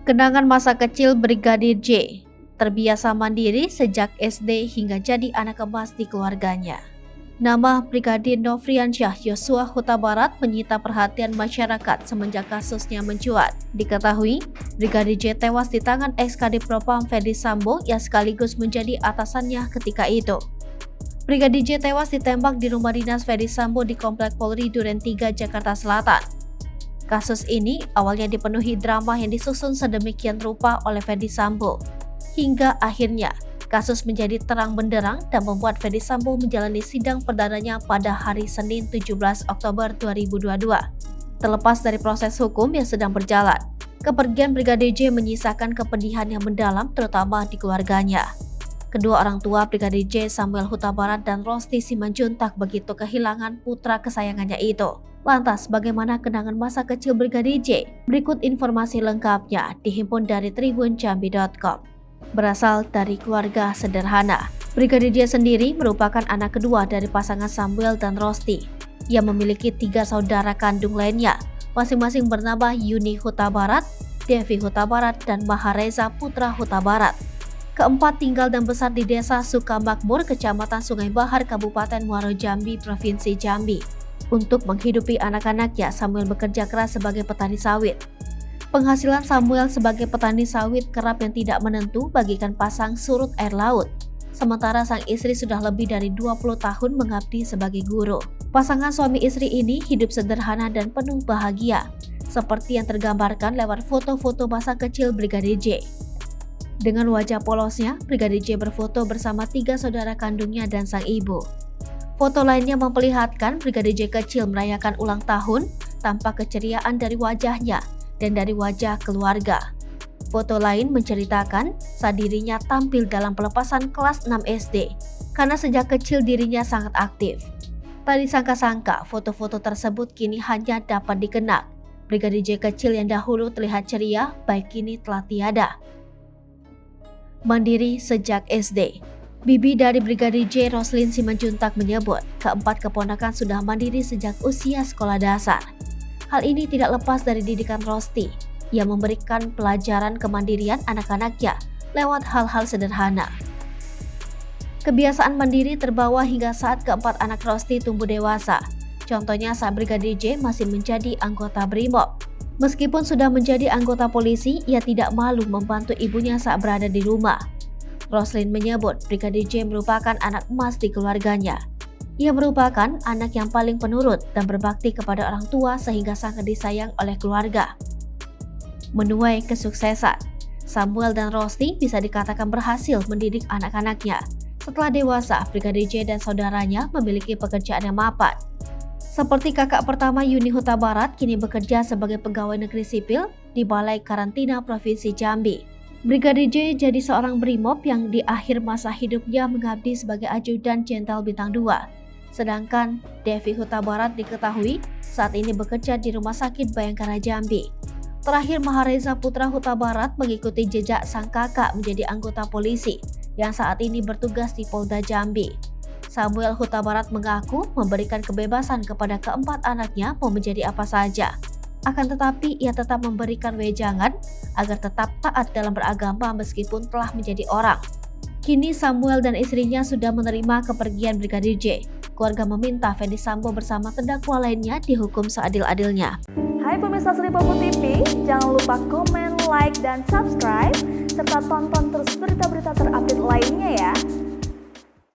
Kenangan masa kecil Brigadir J, terbiasa mandiri sejak SD hingga jadi anak emas di keluarganya. Nama Brigadir Nofriansyah Yosua Huta Barat menyita perhatian masyarakat semenjak kasusnya mencuat. Diketahui, Brigadir J tewas di tangan ex-Kadif Propam Ferdy Sambo yang sekaligus menjadi atasannya ketika itu. Brigadir J tewas ditembak di rumah dinas Ferdy Sambo di Komplek Polri Duren 3, Jakarta Selatan. Kasus ini awalnya dipenuhi drama yang disusun sedemikian rupa oleh Ferdy Sambo. Hingga akhirnya kasus menjadi terang benderang dan membuat Ferdy Sambo menjalani sidang perdananya pada hari Senin 17 Oktober 2022. Terlepas dari proses hukum yang sedang berjalan, kepergian Brigadir J menyisakan kepedihan yang mendalam terutama di keluarganya. Kedua orang tua Brigadir J, Samuel Huta Barat dan Rosti Simanjuntak begitu kehilangan putra kesayangannya itu. Lantas, bagaimana kenangan masa kecil Brigadir J? Berikut informasi lengkapnya dihimpun dari tribunjambi.com. Berasal dari keluarga sederhana, Brigadir J sendiri merupakan anak kedua dari pasangan Samuel dan Rosti. Ia memiliki 3 saudara kandung lainnya, masing-masing bernama Yuni Huta Barat, Devi Huta Barat, dan Mahareza Putra Huta Barat. Keempat tinggal dan besar di desa Sukamakmur, Kecamatan Sungai Bahar, Kabupaten Muaro Jambi, Provinsi Jambi. Untuk menghidupi anak-anaknya, Samuel bekerja keras sebagai petani sawit. Penghasilan Samuel sebagai petani sawit kerap yang tidak menentu bagikan pasang surut air laut. Sementara sang istri sudah lebih dari 20 tahun mengabdi sebagai guru. Pasangan suami istri ini hidup sederhana dan penuh bahagia, seperti yang tergambarkan lewat foto-foto masa kecil Brigadir J. Dengan wajah polosnya, Brigadir J berfoto bersama 3 saudara kandungnya dan sang ibu. Foto lainnya memperlihatkan Brigadir J kecil merayakan ulang tahun tanpa keceriaan dari wajahnya dan dari wajah keluarga. Foto lain menceritakan saat dirinya tampil dalam pelepasan kelas 6 SD karena sejak kecil dirinya sangat aktif. Tak disangka-sangka foto-foto tersebut kini hanya dapat dikenang. Brigadir J kecil yang dahulu terlihat ceria baik kini telah tiada. Mandiri sejak SD. Bibi dari Brigadir J, Roslin Simanjuntak menyebut keempat keponakan sudah mandiri sejak usia sekolah dasar. Hal ini tidak lepas dari didikan Rosti yang memberikan pelajaran kemandirian anak-anaknya lewat hal-hal sederhana. Kebiasaan mandiri terbawa hingga saat keempat anak Rosti tumbuh dewasa. Contohnya saat Brigadir J masih menjadi anggota BRIMOB. Meskipun sudah menjadi anggota polisi, ia tidak malu membantu ibunya saat berada di rumah. Roslin menyebut Brigadir J merupakan anak emas di keluarganya. Ia merupakan anak yang paling penurut dan berbakti kepada orang tua sehingga sangat disayang oleh keluarga. Menuai kesuksesan, Samuel dan Rosti bisa dikatakan berhasil mendidik anak-anaknya. Setelah dewasa, Brigadir J dan saudaranya memiliki pekerjaan yang mapan. Seperti kakak pertama Yuni Huta Barat kini bekerja sebagai pegawai negeri sipil di Balai Karantina Provinsi Jambi. Brigadir J jadi seorang BRIMOB yang di akhir masa hidupnya mengabdi sebagai ajudan Jenderal Bintang 2. Sedangkan Devi Huta Barat diketahui saat ini bekerja di Rumah Sakit Bayangkara Jambi. Terakhir, Mahareza Putra Huta Barat mengikuti jejak sang kakak menjadi anggota polisi yang saat ini bertugas di Polda Jambi. Samuel Huta Barat mengaku memberikan kebebasan kepada keempat anaknya mau menjadi apa saja. Akan tetapi ia tetap memberikan wejangan agar tetap taat dalam beragama meskipun telah menjadi orang. Kini Samuel dan istrinya sudah menerima kepergian Brigadir J. Keluarga meminta Ferdy Sambo bersama terdakwa lainnya dihukum seadil-adilnya. Hai pemirsa Sri Popo TV, jangan lupa komen, like, dan subscribe serta tonton terus berita-berita terupdate lainnya